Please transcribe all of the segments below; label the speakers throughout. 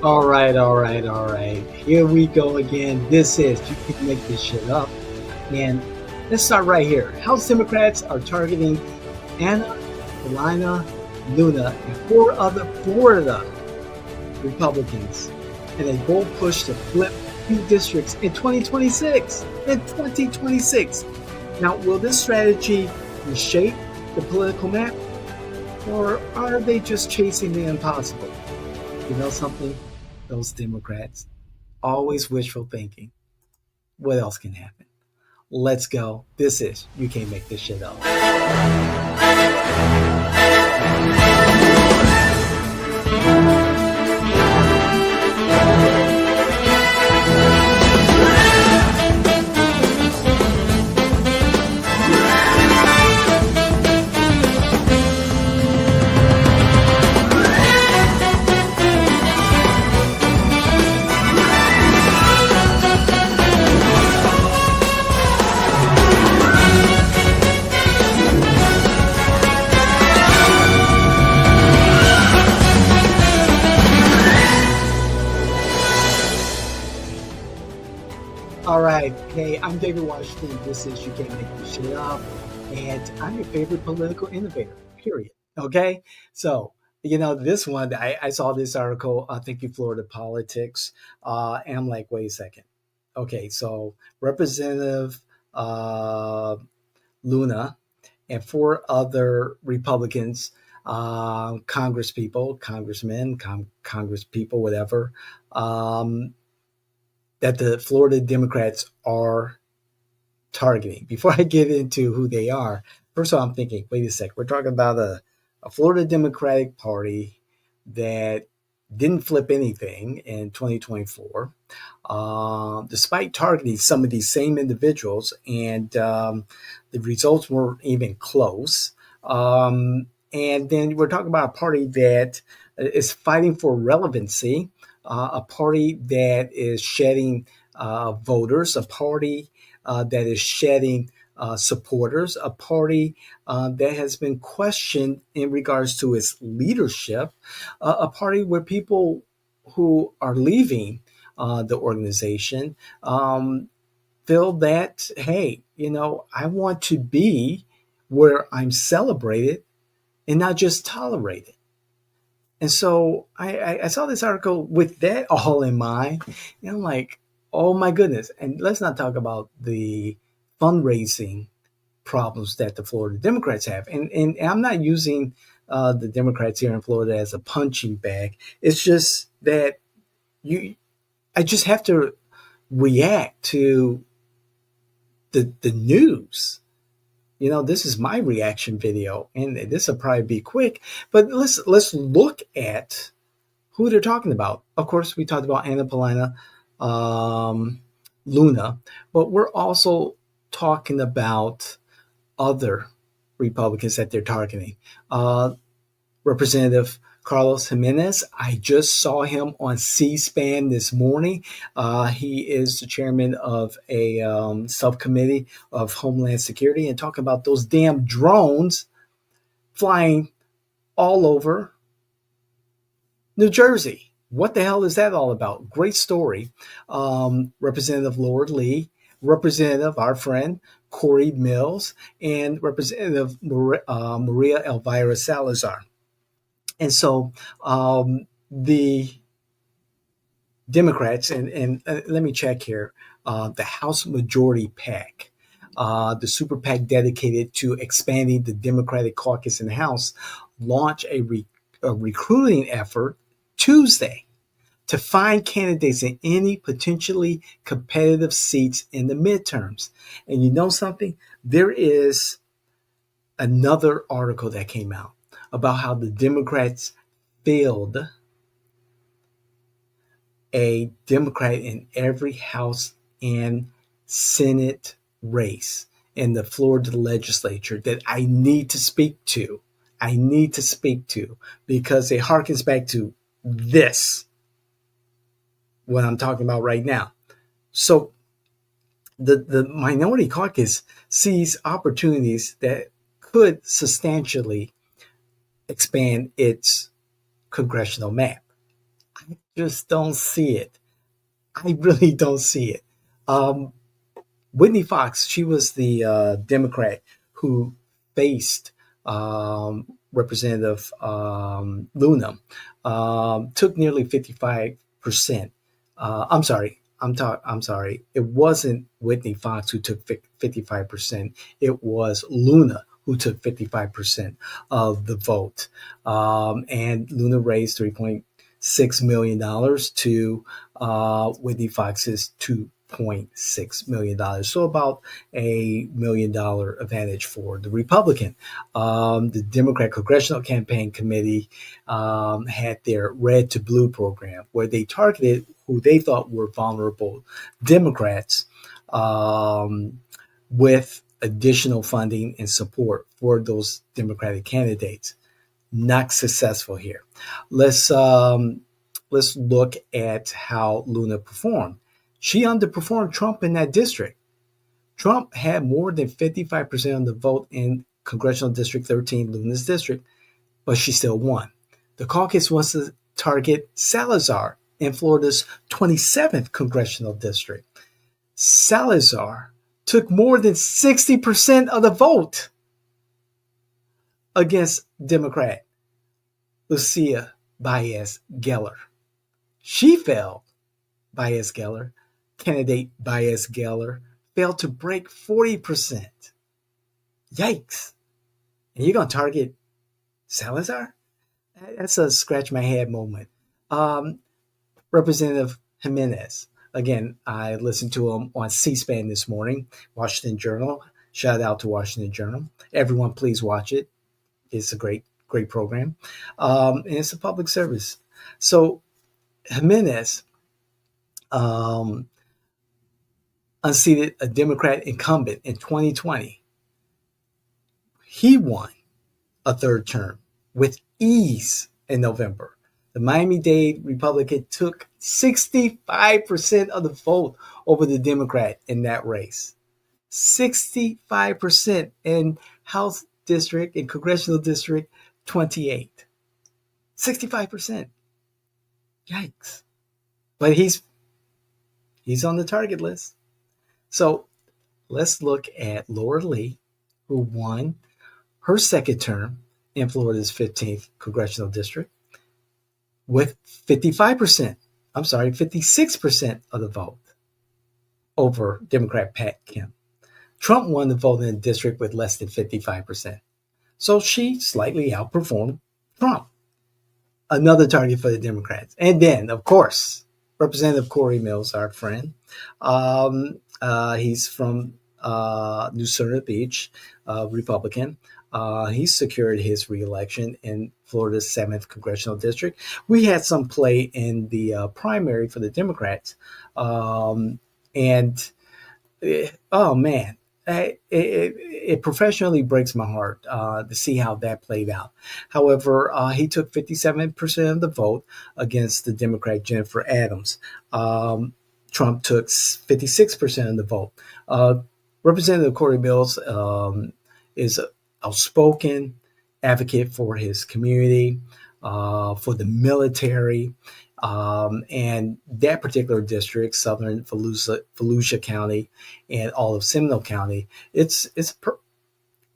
Speaker 1: All right. Here we go again. This is You Can Make This Shit Up. And let's start right here. House Democrats are targeting Anna Paulina Luna and four other Florida Republicans in a bold push to flip few districts in 2026. In 2026. Now, will this strategy reshape the political map, or are they just chasing the impossible? You know something? Those Democrats always wishful thinking. What else can happen? Let's go. This is You Can't Make This Shit Up. All right. Hey, I'm David Washington. This is You Can't Make This Shit Up. And I'm your favorite political innovator, period. Okay. So, this one, I saw this article, Thank You Florida Politics. And I'm like, wait a second. Okay. So, Representative Luna and four other Republicans, congressmen, congresspeople, whatever, that the Florida Democrats are targeting. Before I get into who they are, first of all, I'm thinking, wait a sec, we're talking about a Florida Democratic Party that didn't flip anything in 2024, despite targeting some of these same individuals, and the results weren't even close. And then we're talking about a party that is fighting for relevancy, a party that is shedding voters, a party that is shedding supporters, a party that has been questioned in regards to its leadership, a party where people who are leaving the organization feel that, hey, I want to be where I'm celebrated and not just tolerated. And so I saw this article with that all in mind. And I'm like, oh my goodness. And let's not talk about the fundraising problems that the Florida Democrats have. And I'm not using the Democrats here in Florida as a punching bag. It's just that I just have to react to the news. This is my reaction video, and this will probably be quick, but let's look at who they're talking about. Of course, we talked about Anna Paulina Luna, but we're also talking about other Republicans that they're targeting. Representative Carlos Jimenez, I just saw him on C-SPAN this morning. He is the chairman of a subcommittee of Homeland Security, and talking about those damn drones flying all over New Jersey. What the hell is that all about? Great story. Representative Lord Lee, Representative, our friend, Corey Mills, and Representative Maria Elvira Salazar. And so the Democrats, and let me check here, the House Majority PAC, the super PAC dedicated to expanding the Democratic caucus in the House, launched a recruiting effort Tuesday to find candidates in any potentially competitive seats in the midterms. And you know something? There is another article that came out about how the Democrats failed a Democrat in every House and Senate race in the Florida legislature that I need to speak to. Because it harkens back to this, what I'm talking about right now. So the minority caucus sees opportunities that could substantially expand its congressional map. Just don't see it. I really don't see it. Um, Whitney Fox, she was the Democrat who faced Representative Luna, took nearly 55%. I'm sorry. I'm sorry. It wasn't Whitney Fox who took 55%. It was Luna who took 55% of the vote. And Luna raised $3.6 million to Whitney Fox's $2.6 million. So about $1 million advantage for the Republican. The Democrat Congressional Campaign Committee had their Red to Blue program where they targeted who they thought were vulnerable Democrats with additional funding and support for those Democratic candidates. Not successful here. Let's um, let's look at how Luna performed. She underperformed Trump in that district. Trump had more than 55% of the vote in Congressional District 13, Luna's district, but she still won. The caucus wants to target Salazar in Florida's 27th Congressional District. Salazar took more than 60% of the vote against Democrat Lucia Baez Geller. She fell. Baez Geller, candidate Baez Geller, failed to break 40%. Yikes. And you're going to target Salazar? That's a scratch my head moment. Um, Representative Jimenez. Again, I listened to him on C-SPAN this morning, Washington Journal. Shout out to Washington Journal. Everyone, please watch it. It's a great program. And it's a public service. So Jimenez um, unseated a Democrat incumbent in 2020. He won a third term with ease in November. The Miami-Dade Republican took 65% of the vote over the Democrat in that race. 65% in House District and Congressional District 28. 65%. Yikes. But he's on the target list. So let's look at Laura Lee, who won her second term in Florida's 15th Congressional District with 55%, I'm sorry, 56% of the vote over Democrat Pat Kemp. Trump won the vote in the district with less than 55%. So she slightly outperformed Trump. Another target for the Democrats. And then, of course, Representative Corey Mills, our friend. He's from New Smyrna Beach, Republican. He secured his reelection in Florida's 7th Congressional District. We had some play in the primary for the Democrats. And oh man, it professionally breaks my heart to see how that played out. However, he took 57% of the vote against the Democrat Jennifer Adams. Trump took 56% of the vote. Representative Corey Mills is an outspoken advocate for his community, for the military, and that particular district, Southern Volusia County, and all of Seminole County,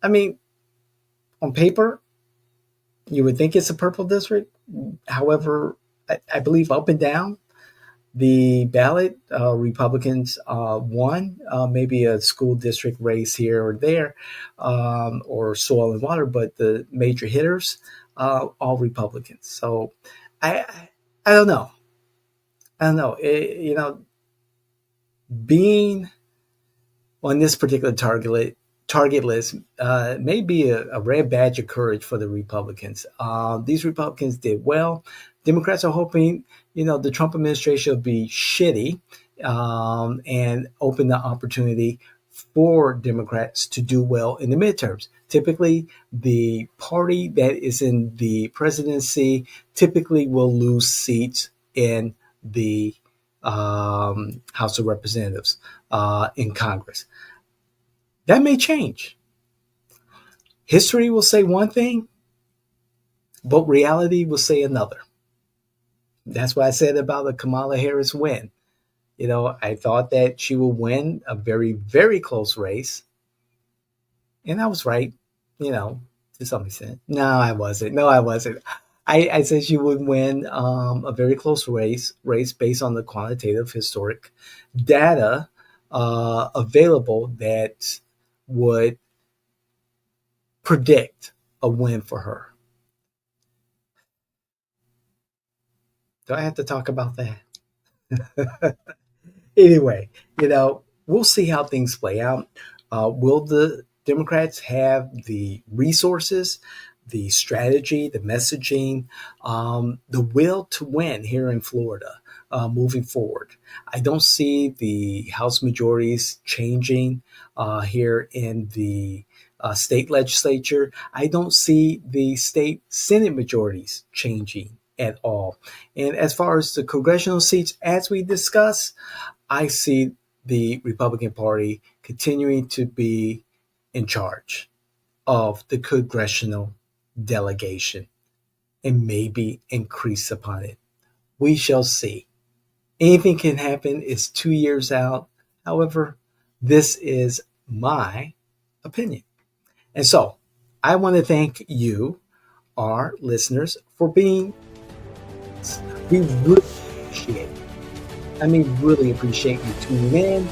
Speaker 1: I mean, on paper, you would think it's a purple district. However, I believe up and down the ballot, Republicans won, maybe a school district race here or there, or soil and water, but the major hitters, all Republicans. So I, I don't know. I don't know. Being on this particular target list may be a rare badge of courage for the Republicans. These Republicans did well. Democrats are hoping, the Trump administration will be shitty and open the opportunity for Democrats to do well in the midterms. Typically, the party that is in the presidency typically will lose seats in the House of Representatives in Congress. That may change. History will say one thing, but reality will say another. That's what I said about the Kamala Harris win. I thought that she would win a very, very close race. And I was right, you know, to some extent. No, I wasn't. No, I wasn't. I said she would win a very close race based on the quantitative historic data available that would predict a win for her. Do I have to talk about that? Anyway, we'll see how things play out. Will the Democrats have the resources, the strategy, the messaging, the will to win here in Florida moving forward? I don't see the House majorities changing here in the state legislature. I don't see the state Senate majorities changing at all. And as far as the congressional seats, as we discussed, I see the Republican Party continuing to be in charge of the congressional delegation and maybe increase upon it. We shall see. Anything can happen. It's 2 years out. However, this is my opinion. And so I want to thank you, our listeners, for being, we really appreciate it. I mean, really appreciate you tuning in,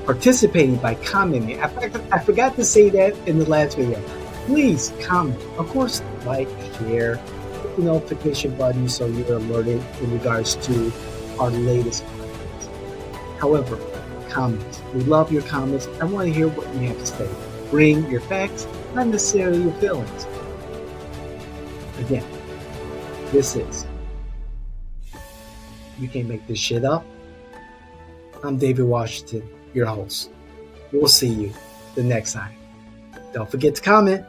Speaker 1: participating by commenting. I forgot to say that in the last video. Please comment. Of course, like, share, hit the notification button so you're alerted in regards to our latest content. However, comments. We love your comments. I want to hear what you have to say. Bring your facts, not necessarily your feelings. Again, this is You Can't Make This Shit Up. I'm David Washington, your host. We'll see you the next time. Don't forget to comment.